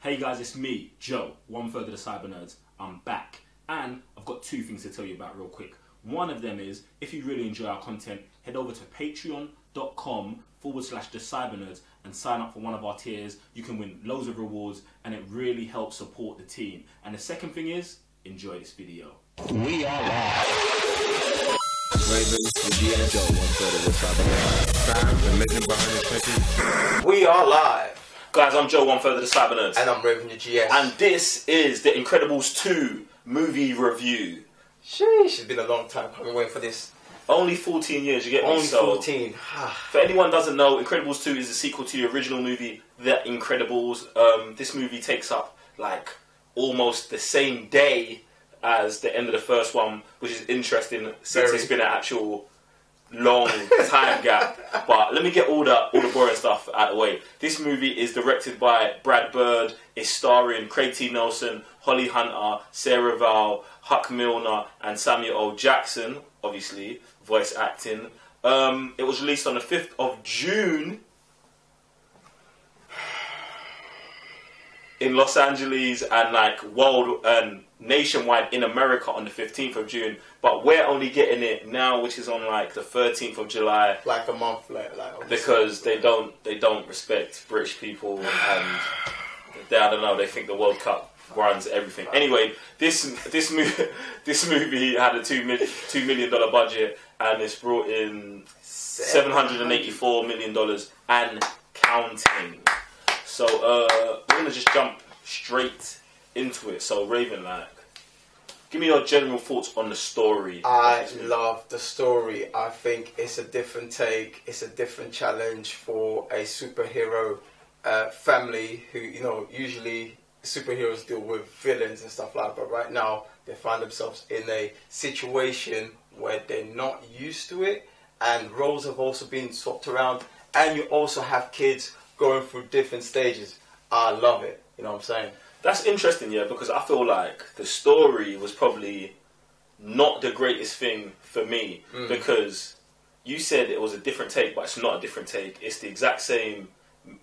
Hey guys, it's me, Joe, one third of the Cyber Nerds. I'm back, and I've got two things to tell you about real quick. One of them is, if you really enjoy our content, head over to patreon.com/the Cyber Nerds and sign up for one of our tiers. You can win loads of rewards, and it really helps support the team. And the second thing is, enjoy this video. We are live. Ravens, G and Joe, one third of the Cyber Nerds. The mission behind the check-in. We are live. Guys, I'm Joe, one third of the Cyber Nerds. And I'm Raven, the GS. And this is the Incredibles 2 movie review. Sheesh, it's been a long time. I've been waiting for this. Only 14 years, you get me? Only 14. For anyone who doesn't know, Incredibles 2 is a sequel to the original movie, The Incredibles. This movie takes up, like, almost the same day as the end of the first one, which is interesting since it's been an actual long time gap. But let me get all the boring stuff out of the way. This movie is directed by Brad Bird. It's starring Craig T. Nelson, Holly Hunter, Sarah Vowell, Huck Milner, and Samuel L. Jackson, obviously, voice acting. It was released on the 5th of June in Los Angeles and like world and nationwide in America on the 15th of June, but we're only getting it now, which is on like the 13th of July, like a month later, because they don't respect British people, and I don't know, they think the World Cup runs everything. Anyway, this movie had a $2 million budget, and it's brought in $784 million and counting. So we're gonna just jump straight into it. So Raven, like, give me your general thoughts on the story. I love the story. I think it's a different take. It's a different challenge for a superhero family who, you know, usually superheroes deal with villains and stuff like that. But right now, they find themselves in a situation where they're not used to it, and roles have also been swapped around, and you also have kids going through different stages. I love it. You know what I'm saying? That's interesting, yeah, because I feel like the story was probably not the greatest thing for me, because you said it was a different take, but it's not a different take. It's the exact same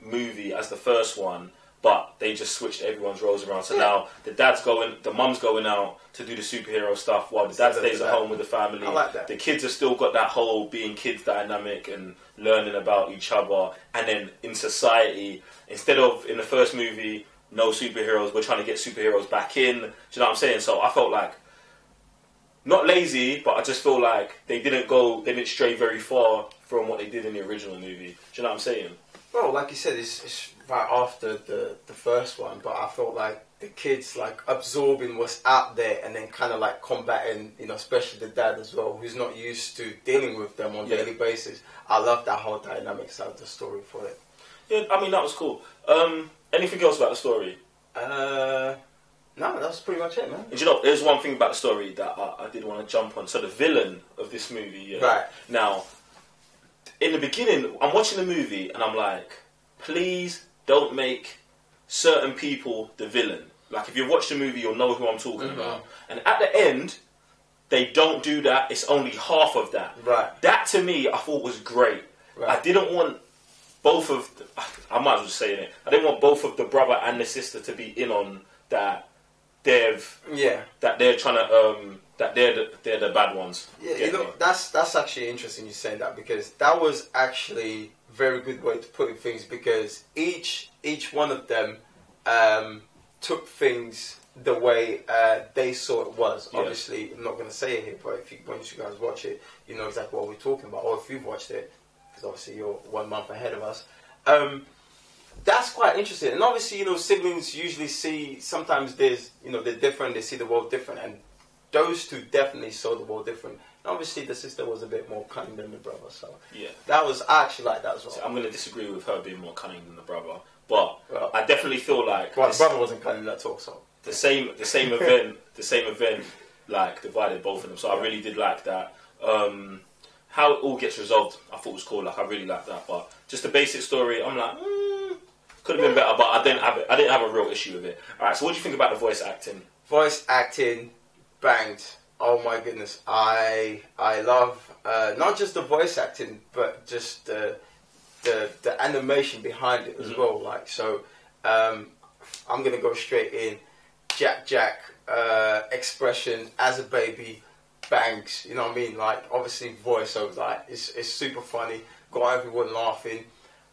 movie as the first one, but they just switched everyone's roles around. So now the mum's going out to do the superhero stuff while the dad stays at home with the family. I like that. The kids have still got that whole being kids dynamic and learning about each other. And then in society, instead of in the first movie, no superheroes, we're trying to get superheroes back in. Do you know what I'm saying? So I felt like, not lazy, but I just feel like they didn't stray very far from what they did in the original movie. Do you know what I'm saying? Well, like you said, it's right after the first one, but I felt like the kids like absorbing what's out there and then kind of like combating, you know, especially the dad as well, who's not used to dealing with them on a daily basis. I love that whole dynamic side of the story for it. Yeah, I mean, that was cool. Anything else about the story? No, that's pretty much it, man. And you know, there's one thing about the story that I did want to jump on. So the villain of this movie, right now, in the beginning, I'm watching the movie and I'm like, please don't make certain people the villain. Like, if you watch the movie, you'll know who I'm talking about. And at the end, they don't do that. It's only half of that. Right. That, to me, I thought was great. Right. I didn't want both of... I might as well say it. I didn't want both of the brother and the sister to be in on that. That they're trying to... that they're the bad ones. Yeah, you know, that's actually interesting you saying that, because that was actually a very good way to put things, because each one of them took things the way they saw it was. Yeah. Obviously, I'm not going to say it here, but once you guys watch it, you know exactly what we're talking about. Or if you've watched it, because obviously you're 1 month ahead of us. That's quite interesting. And obviously, you know, siblings usually see, sometimes there's, you know, they're different, they see the world different, and those two definitely saw the world different. And obviously, the sister was a bit more cunning than the brother, so yeah, I actually like that as well. So I'm going to disagree with her being more cunning than the brother, but I definitely feel like the brother wasn't cunning at all. So the same event, like, divided both of them. So I really did like that. How it all gets resolved, I thought was cool. Like, I really liked that. But just the basic story, I'm like, could have been better, but I didn't have a real issue with it. All right. So what do you think about the voice acting? Voice acting banged. Oh my goodness, I love not just the voice acting, but just the animation behind it as well. Like, so I'm gonna go straight in. Jack expression as a baby, bangs. You know what I mean? Like obviously voiceover, like it's super funny. Got everyone laughing.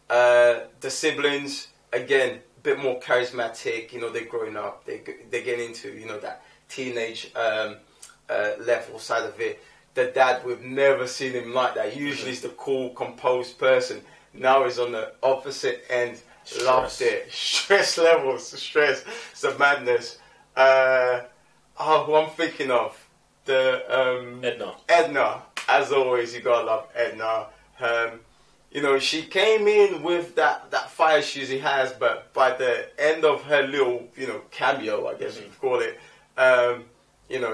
The siblings again, a bit more charismatic. You know, they're growing up. They get into that teenage level side of it. The dad, we've never seen him like that. Usually he's the cool, composed person. Now he's on the opposite end. Loved it. Stress levels, it's a madness. Who I'm thinking of, Edna. As always, you gotta love Edna. She came in with that fire shoes he has, but by the end of her little, cameo, I guess you could call it,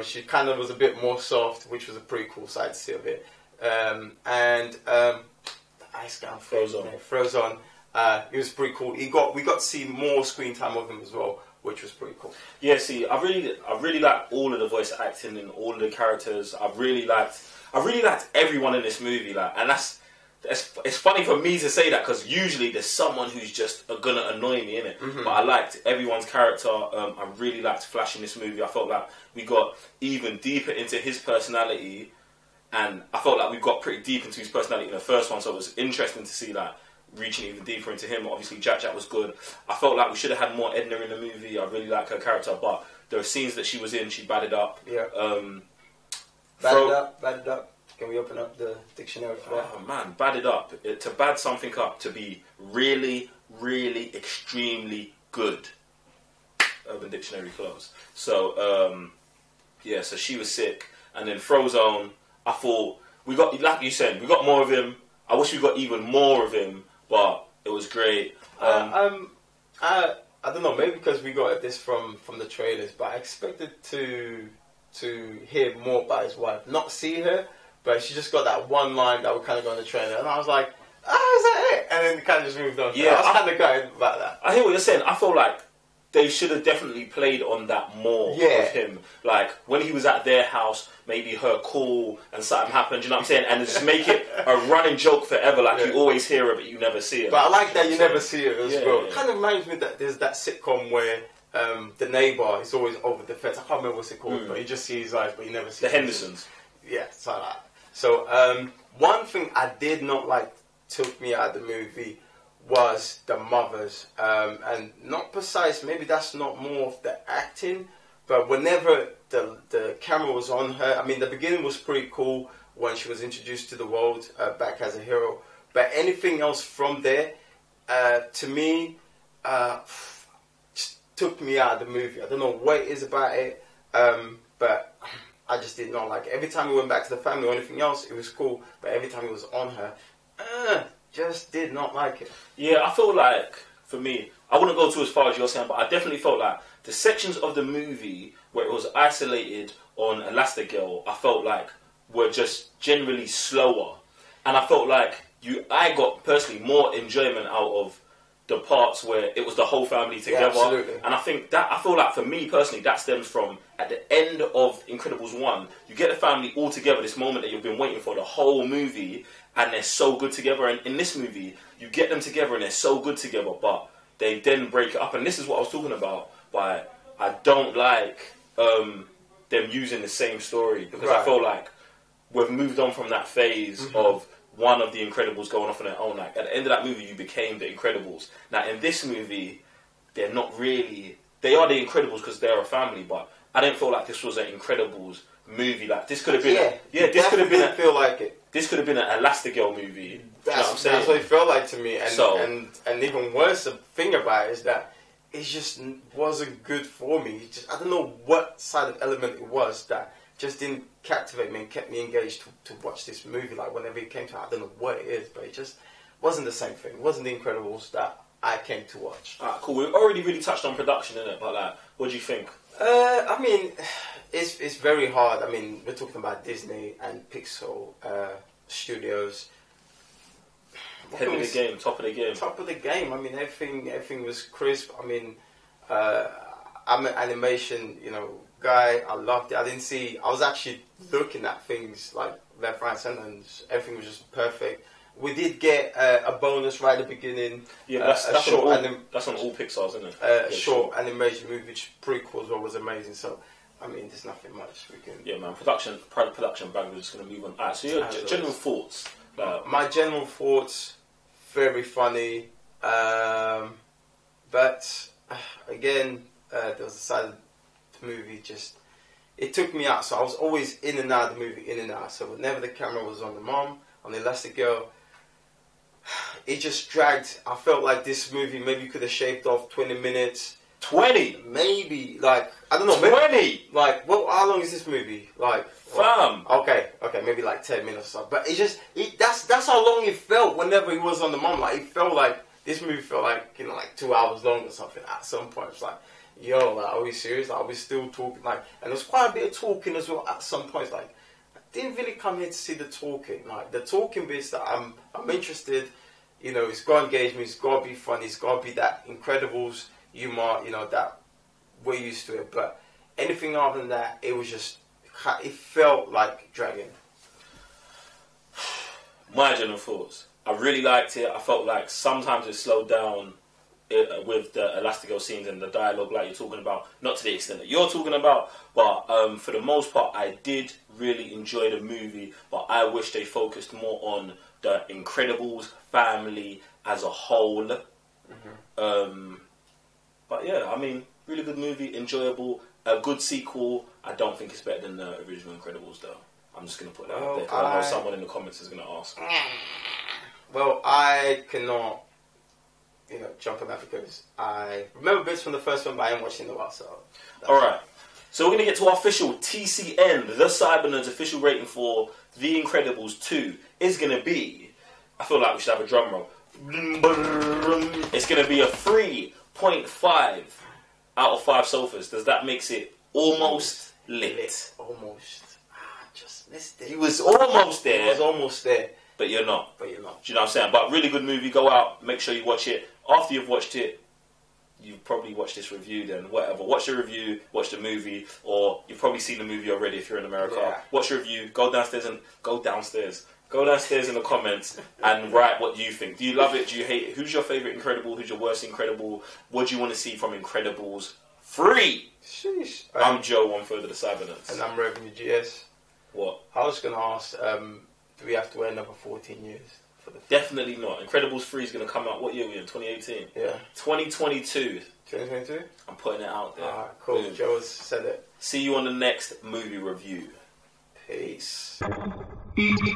she kind of was a bit more soft, which was a pretty cool side to see of it. The ice guy Frozone. It was pretty cool. We got to see more screen time of him as well, which was pretty cool. Yeah, see, I really liked all of the voice acting and all of the characters. I really liked everyone in this movie. And it's funny for me to say that because usually there's someone who's just gonna annoy me in it. Mm-hmm. But I liked everyone's character. I really liked Flash in this movie. I felt like we got even deeper into his personality, and I felt like we got pretty deep into his personality in the first one. So it was interesting to see that. Reaching even deeper into him. Obviously Jack was good. I felt like we should have had more Edna in the movie. I really like her character, but there were scenes that she was in, she batted up. Yeah. Batted up. Can we open up the dictionary for that? Oh man, batted up. To bad something up, to be really, really extremely good. Urban Dictionary closed. So so she was sick. And then Frozone, I thought we got, like you said, we got more of him. I wish we got even more of him. But it was great. I don't know, maybe because we got this from the trailers, but I expected to hear more about his wife. Not see her, but she just got that one line that we kind of got in the trailer, and I was like, is that it? And then it kind of just moved on. Yeah, I was kind of gutted about that. I hear what you're saying. I feel like they should have definitely played on that more of him. Like, when he was at their house, maybe her call and something happened, you know what I'm saying? And just make it a running joke forever, like you always hear it, but you never see it. But I like that you never see it as well. It kind of reminds me that there's that sitcom where the neighbour is always over the fence. I can't remember what's it called, but you just see his eyes, but you never see The Hendersons. Yeah, something like that. So, one thing I did not like took me out of the movie was the mothers, and not precise, maybe that's not more of the acting, but whenever the camera was on her, I mean the beginning was pretty cool when she was introduced to the world back as a hero, but anything else from there, to me, just took me out of the movie. I don't know what it is about it, but I just did not like it. Every time we went back to the family or anything else, it was cool, but every time it was on her, just did not like it. Yeah, I feel like, for me, I wouldn't go too as far as you're saying, but I definitely felt like the sections of the movie where it was isolated on Elastigirl, I felt like were just generally slower. And I felt like I got personally more enjoyment out of the parts where it was the whole family together. Yeah, absolutely. And I feel like for me personally, that stems from at the end of Incredibles 1, you get the family all together, this moment that you've been waiting for the whole movie, and they're so good together. And in this movie, you get them together and they're so good together, but they then break it up. And this is what I was talking about, by I don't like them using the same story, because I feel like we've moved on from that phase of one of the Incredibles going off on their own. Like, at the end of that movie, you became the Incredibles. Now, in this movie, they're not really... They are the Incredibles because they're a family, but I didn't feel like this was an Incredibles movie. Like, this could have been... this could have been... feel like it. This could have been an Elastigirl movie. That's what it felt like to me. And even worse, the thing about it is that it just wasn't good for me. I don't know what side of element it was that just didn't captivate me and kept me engaged to watch this movie. Like, whenever it came to it, I don't know what it is, but it just wasn't the same thing. It wasn't the Incredibles that I came to watch. Alright, cool. We've already really touched on production, innit? But like, what do you think? I mean, it's very hard. I mean, we're talking about Disney and Pixar studios. Head of the game, top of the game. Top of the game. I mean, everything was crisp. I mean, I'm an animation, guy. I loved it. I was actually looking at things like left, right, center, and everything was just perfect. We did get a bonus right at the beginning. Yeah, that's on all Pixar's, isn't it? Short animation movie, which prequel as well was amazing. So, I mean, there's nothing much we can. Yeah, man. Production bang. We're just gonna move on. Alright, so your general thoughts. My general thoughts, very funny, but again, there was a side of the movie it took me out. So I was always in and out of the movie, in and out. So whenever the camera was on the mom, on the Elastic Girl, it just dragged. I felt like this movie maybe could have shaved off 20 minutes. 20? Maybe, like, I don't know. 20? Maybe, like, well, how long is this movie? Like, fam. Okay, maybe like 10 minutes or so. But that's how long it felt whenever he was on the mom. Like, it felt like, this movie felt like, like 2 hours long or something at some point. It's like, yo, like, are we serious? Like, are we still talking? Like, and there's quite a bit of talking as well at some points. Like, I didn't really come here to see the talking. Like, the talking bits that I'm interested, it's got to engage me, it's got to be funny, it's got to be that Incredibles humor, that we're used to it. But anything other than that, it felt like dragging. My general thoughts. I really liked it. I felt like sometimes it slowed down with the Elastigirl scenes and the dialogue like you're talking about. Not to the extent that you're talking about, but for the most part, I did really enjoy the movie. But I wish they focused more on the Incredibles family as a whole. Mm-hmm. But yeah, I mean, really good movie, enjoyable, a good sequel. I don't think it's better than the original Incredibles, though. I'm just going to put that out there, because I know someone in the comments is going to ask. Well, I cannot, jump on that because I remember bits from the first one, but I haven't watched it in a while, so... Alright, so we're going to get to our official TCN, the Cybernerds official rating for The Incredibles 2 is going to be, I feel like we should have a drum roll. It's going to be a 3.5 out of 5 sofas. Does that makes it almost lit? Almost. Just missed it. He was almost there. He was almost there. But you're not. But you're not. Do you know what I'm saying? But really good movie. Go out. Make sure you watch it. After you've watched it, you've probably watched this review then. Whatever. Watch the review. Watch the movie. Or you've probably seen the movie already if you're in America. Yeah. Watch the review. Go downstairs in the comments and write what you think. Do you love it? Do you hate it? Who's your favourite Incredible? Who's your worst Incredible? What do you want to see from Incredibles 3? Sheesh. I'm Joe, 1/3 of the Cybernuts. And I'm Revenue GS. What? I was going to ask, do we have to wait another 14 years? For the Definitely not. Incredibles 3 is going to come out, what year are we in? 2018? Yeah. 2022. 2022? I'm putting it out there. Alright, cool. Boom. Joe's said it. See you on the next movie review. Peace. Easy.